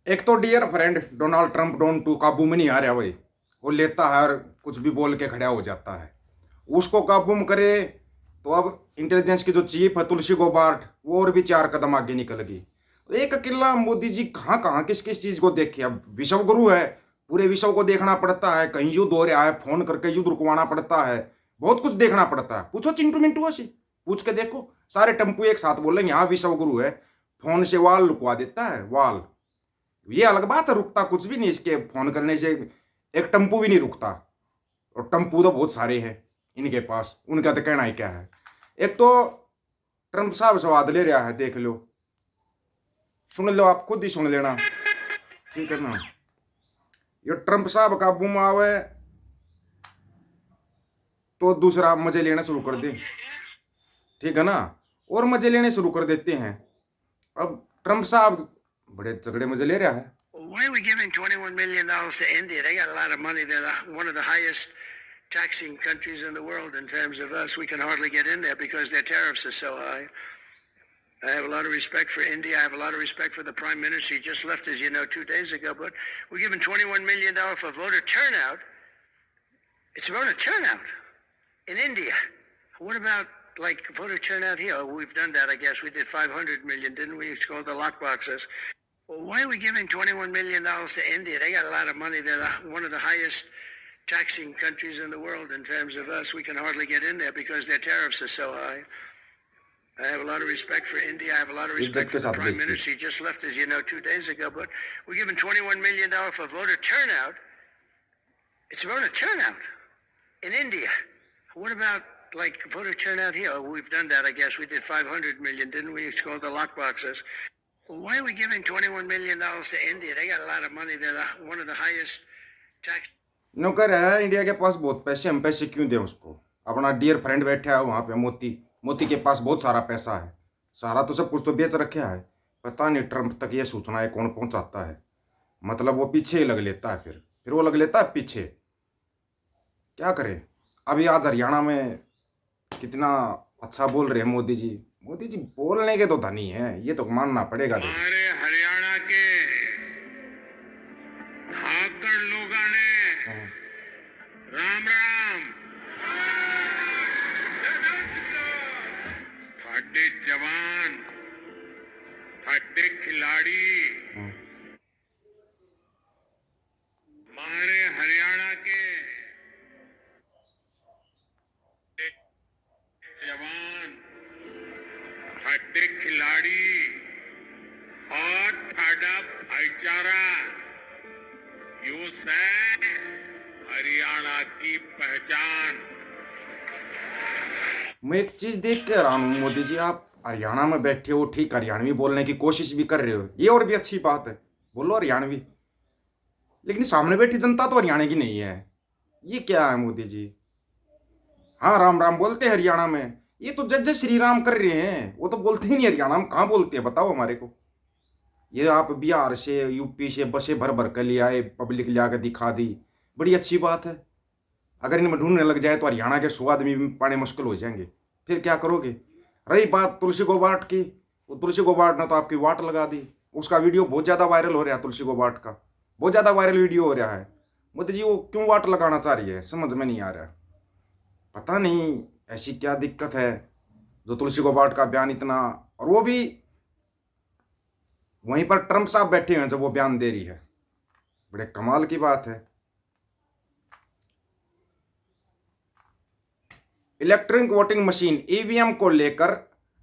एक तो dear friend Donald Trump डोन टू काबू में नहीं आ रहा भाई। वो लेता है और कुछ भी बोल के खड़ा हो जाता है। उसको काबू में करे तो अब इंटेलिजेंस की जो चीफ है तुलसी गोबार्ट वो और भी 4 कदम आगे निकल गई। एक अकेला मोदी जी कहाँ कहाँ किस किस चीज को देखे। अब विश्व गुरु है, पूरे विश्व को देखना पड़ता है। कहीं युद्ध हो रहा है, फोन करके युद्ध रुकवाना पड़ता है। बहुत कुछ देखना पड़ता है। पूछो चिंटू मिंटू से, पूछ के देखो। सारे टम्पू एक साथ बोलेंगे हाँ विश्व गुरु है। फोन से वाल रुकवा देता है, वाल। ये अलग बात है, रुकता कुछ भी नहीं इसके फोन करने से। एक टम्पू भी नहीं रुकता, और टम्पू तो बहुत सारे हैं इनके पास। उनका तो कहना ही क्या है। एक तो ट्रंप साहब स्वाद ले रहा है, देख लो, सुन लो, आप खुद ही सुन लेना, ठीक है ना। ये ट्रंप साहब काबू में आवे तो दूसरा मजे लेना शुरू कर दे, ठीक है ना, और मजे लेने शुरू कर देते हैं। अब ट्रंप साहब बड़े तगड़े मजे ले रहा है। Why are we giving $21 million to India? They got a lot of money. They're one of the highest taxing countries in the world in terms of us. We can hardly get in there because their tariffs are so high. I have a lot of respect for India. I have a lot of respect for the Prime Minister. He just left, as you know, 2 days ago. But we're giving $21 million for voter turnout. It's voter turnout in India. What about like voter turnout here? We've done that, I guess. We did 500 million, didn't we? It's called the lock boxes. Well, why are we giving $21 million to India? They got a lot of money. They're one of the highest taxing countries in the world in terms of us. We can hardly get in there because their tariffs are so high. I have a lot of respect for India. I have a lot of respect for the Prime Minister. He just left, as you know, 2 days ago. But we're giving $21 million for voter turnout. It's voter turnout in India. What about like voter turnout here? We've done that, I guess. We did 500 million, didn't we? It's called the lock boxes. Well, why are we giving $21 million to India? They got a lot of money. They're one of the highest tax. नौकर है, India के पास बहुत पैसे, हम पैसे क्यों दें उसको। अपना डियर फ्रेंड बैठा है वहां पे, मोती। मोती के पास बहुत सारा पैसा है, सारा तो सब कुछ तो बेच रखा है। पता नहीं ट्रंप तक ये सूचना है कौन पहुंचाता है। मतलब वो पीछे ही लग लेता है, फिर वो लग लेता है पीछे। क्या करे। अभी आज हरियाणा में कितना अच्छा बोल रहे हैं मोदी जी। मोदी जी बोलने के तो धनी है, ये तो मानना पड़ेगा। हमारे हरियाणा के धाकड़ लोगों ने राम राम फाटे जवान फाटे खिलाड़ी हमारे हरियाणा के जवान फाटे खिलाड़ी और थाड़ा भाईचारा यूं से हरियाणा की पहचान। मैं एक चीज देख के हैरान हूँ मोदी जी, आप हरियाणा में बैठे हो, ठीक हरियाणवी बोलने की कोशिश भी कर रहे हो, ये और भी अच्छी बात है, बोलो हरियाणवी। लेकिन सामने बैठी जनता तो हरियाणा की नहीं है। ये क्या है मोदी जी। हाँ राम राम बोलते हैं हरियाणा में, ये तो जय जय श्री राम कर रहे हैं। वो तो बोलते ही नहीं हरियाणा में, कहाँ बोलते हैं बताओ हमारे को। ये आप बिहार से यूपी से बसें भर भर कर ले आए, पब्लिक ले आकर दिखा दी, बड़ी अच्छी बात है। अगर इनमें ढूंढने लग जाए तो हरियाणा के स्वाद में पाने मुश्किल हो जाएंगे, फिर क्या करोगे। रही बात तुलसी गोबार्ट की, वो तुलसी गोबार्ट ने तो आपकी वाट लगा दी। उसका वीडियो बहुत ज़्यादा वायरल हो रहा है, तुलसी गोबार्ट का बहुत ज़्यादा वायरल वीडियो हो रहा है। मोदी जी वो क्यों वाट लगाना चाह रही है, समझ में नहीं आ रहा। पता नहीं ऐसी क्या दिक्कत है जो तुलसी गोबार्ट का बयान इतना, और वो भी वहीं पर ट्रंप साहब बैठे हैं जब वो बयान दे रही है। बड़े कमाल की बात है। इलेक्ट्रॉनिक वोटिंग मशीन ईवीएम को लेकर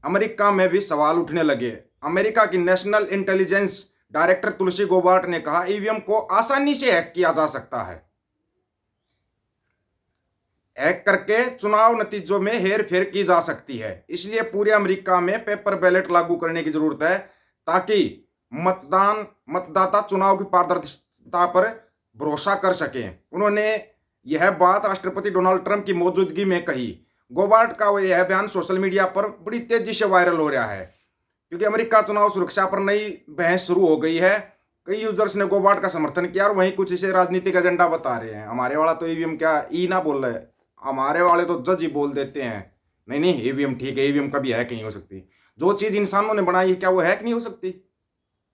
अमेरिका में भी सवाल उठने लगे। अमेरिका की नेशनल इंटेलिजेंस डायरेक्टर तुलसी गोबार्ट ने कहा ईवीएम को आसानी से हैक किया जा सकता है। हैक करके चुनाव नतीजों में हेर फेर की जा सकती है, इसलिए पूरे अमेरिका में पेपर बैलेट लागू करने की जरूरत है ताकि मतदाता चुनाव की पारदर्शिता पर भरोसा कर सकें। उन्होंने यह बात राष्ट्रपति डोनाल्ड ट्रंप की मौजूदगी में कही। गोबार्ट का यह बयान सोशल मीडिया पर बड़ी तेजी से वायरल हो रहा है क्योंकि अमेरिका चुनाव सुरक्षा पर नई बहस शुरू हो गई है। कई यूजर्स ने गोबार्ट का समर्थन किया और वहीं कुछ इसे राजनीतिक एजेंडा बता रहे हैं। हमारे वाला तो ईवीएम क्या ई ना बोल रहे, हमारे वाले तो जज ही बोल देते हैं नहीं नहीं ईवीएम ठीक है, ईवीएम कभी हैक नहीं हो सकती। जो चीज़ इंसानों ने बनाई है क्या वो हैक नहीं हो सकती।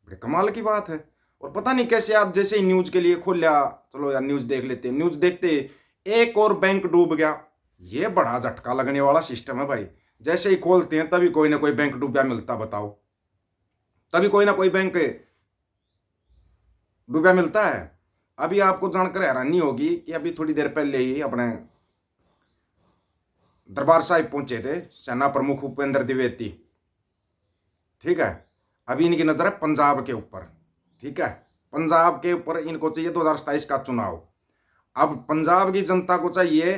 बड़े कमाल की बात है। और पता नहीं कैसे आज जैसे ही न्यूज के लिए खोल लिया, चलो यार न्यूज देख लेते हैं, न्यूज देखते एक और बैंक डूब गया। ये बड़ा झटका लगने वाला सिस्टम है भाई। जैसे ही खोलते हैं तभी कोई ना कोई बैंक डूबा मिलता, बताओ, तभी कोई ना कोई बैंक डूबा मिलता है। अभी आपको जानकर हैरानी होगी कि अभी थोड़ी देर पहले ही अपने दरबार साहिब पहुंचे थे सेना प्रमुख उपेंद्र द्विवेदी, ठीक है। अभी इनकी नजर है पंजाब के ऊपर, ठीक है। पंजाब के ऊपर इनको चाहिए 2027 का चुनाव। अब पंजाब की जनता को चाहिए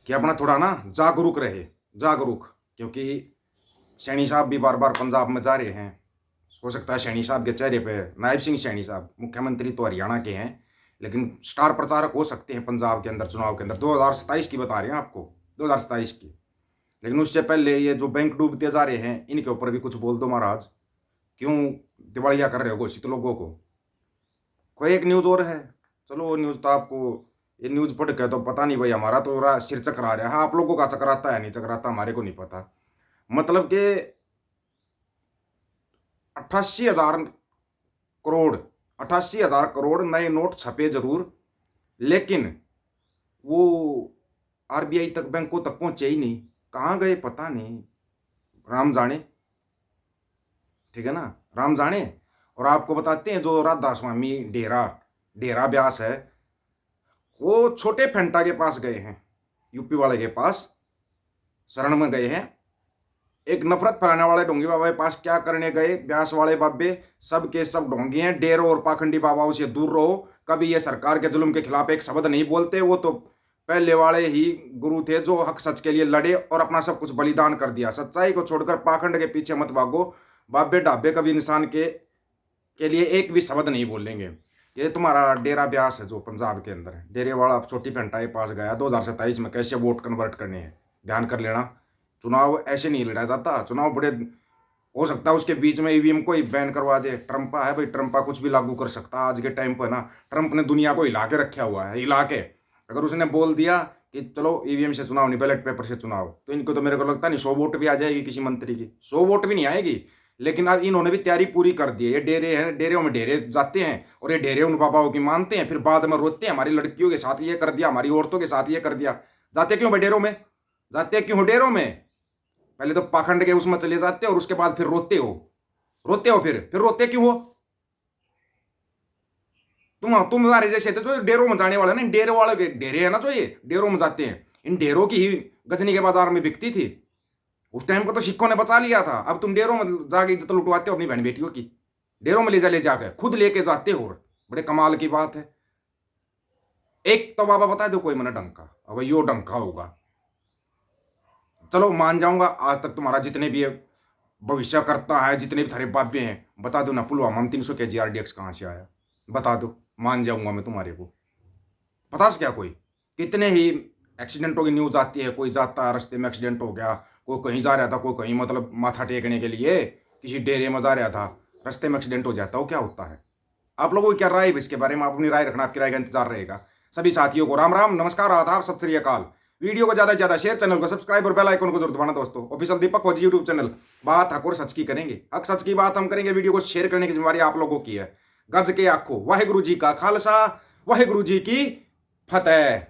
कि अपना थोड़ा ना जागरूक रहे, जागरूक, क्योंकि सैनी साहब भी बार बार पंजाब में जा रहे हैं। हो सकता है सैनी साहब के चेहरे पे, नायब सिंह सैनी साहब मुख्यमंत्री तो हरियाणा के हैं, लेकिन स्टार प्रचारक हो सकते हैं पंजाब के अंदर चुनाव के अंदर। 2027 की बता रहे हैं आपको, 2027 की। लेकिन उससे पहले ये जो बैंक डूबते जा रहे हैं इनके ऊपर भी कुछ बोल दो महाराज। क्यों दिवालिया कर रहे हो घोषित लोगों को? कोई एक न्यूज़ और है, चलो वो न्यूज़ तो आपको, ये न्यूज़ पढ़ के तो पता नहीं भाई, हमारा तो सिर चकरा रहा है। आप लोगों का चकराता है नहीं चकराता, हमारे को नहीं पता। मतलब कि 88,000 करोड़ नए नोट छपे जरूर, लेकिन वो आरबीआई तक, बैंकों तक पहुंचे ही नहीं। कहाँ गए पता नहीं, राम जाने, ठीक है ना, राम जाने। और आपको बताते हैं जो राधा स्वामी डेरा ब्यास है, वो छोटे फेंटा के पास गए हैं, यूपी वाले के पास शरण में गए हैं। एक नफरत फैलाने वाले ढोंगी बाबा के पास क्या करने गए? ब्यास वाले बाबे सब के सब ढोंगी हैं, डेरों और पाखंडी बाबाओं से दूर रहो। कभी ये सरकार के जुल्म के खिलाफ एक शब्द नहीं बोलते। वो तो पहले वाले ही गुरु थे जो हक सच के लिए लड़े और अपना सब कुछ बलिदान कर दिया। सच्चाई को छोड़कर पाखंड के पीछे मत भागो। बाबे ढाबे कभी इंसान के लिए एक भी शब्द नहीं बोलेंगे। ये तुम्हारा डेरा ब्यास है जो पंजाब के अंदर है, डेरे वाला छोटी फेंटा के पास गया 2027 में कैसे वोट कन्वर्ट करने हैं, ध्यान कर लेना। चुनाव ऐसे नहीं लड़ा जाता, चुनाव बड़े, हो सकता है उसके बीच में ईवीएम को ही बैन करवा दे। ट्रंपा है भाई, ट्रंपा कुछ भी लागू कर सकता है आज के टाइम पर ना। ट्रंप ने दुनिया को हिला के रखा हुआ है, हिला के। अगर उसने बोल दिया कि चलो ईवीएम से चुनाव नहीं, बैलेट पेपर से चुनाव, तो इनको तो मेरे को लगता नहीं 100 वोट भी आ जाएगी किसी मंत्री की, 100 वोट भी नहीं आएगी। लेकिन अब इन्होंने भी तैयारी पूरी कर दी है। ये डेरे हैं, डेरों में डेरे जाते हैं और ये डेरे उन बाबाओं की मानते हैं, फिर बाद में रोते हैं हमारी लड़कियों के साथ ये कर दिया, हमारी औरतों के साथ ये कर दिया। जाते क्यों भाई डेरों में? जाते क्यों डेरों में? पहले तो पाखंड के उसमें चले जाते हो और उसके बाद फिर रोते हो, फिर रोते क्यों हो? तुम्हारे जैसे तो जो डेरों में जाने वाले ना, डेरे वाले के डेरे है ना जो ये डेरों में जाते हैं, इन डेरों की ही गजनी के बाजार में बिकती थी। उस टाइम को तो सिक्कों ने बचा लिया था। अब तुम डेरों में जाके इज्जत लुटवाते हो अपनी बहन बेटियों की, डेरों में ले जाके खुद लेके जाते हो। बड़े कमाल की बात है। एक तो बाबा बता दो कोई मना डंका, अब यो डंका होगा, चलो मान जाऊंगा। आज तक तुम्हारा जितने भी भविष्य करता है, जितने भी थारे बाबे हैं, बता दो ना पुलवामा में 300 kg RDX कहाँ से आया, बता दो, मान जाऊंगा मैं तुम्हारे को। बता क्या कोई कितने ही एक्सीडेंटों की न्यूज आती है, कोई जाता है रास्ते में एक्सीडेंट हो गया, कोई कहीं जा रहा था, कोई कहीं मतलब माथा टेकने के लिए किसी डेरे में जा रहा था, रास्ते में एक्सीडेंट हो जाता है। वो क्या होता है? आप लोगों की क्या राय है इसके बारे में? आप अपनी राय रखना, आपकी राय का इंतजार रहेगा। सभी साथियों को राम राम, नमस्कार, आदाब, सत श्री अकाल। वीडियो को ज्यादा से ज्यादा शेयर, चैनल को सब्सक्राइब और बेल आइकन को जरूर दबाना दोस्तों। ऑफिशियल दीपक फौजी यूट्यूब चैनल, बात हक और सच की करेंगे, हक सच की बात हम करेंगे। वीडियो को शेयर करने की जिम्मेवारी आप लोगों की है। गज के आखो वाहिगुरु जी का खालसा, वाहिगुरु जी की फतेह।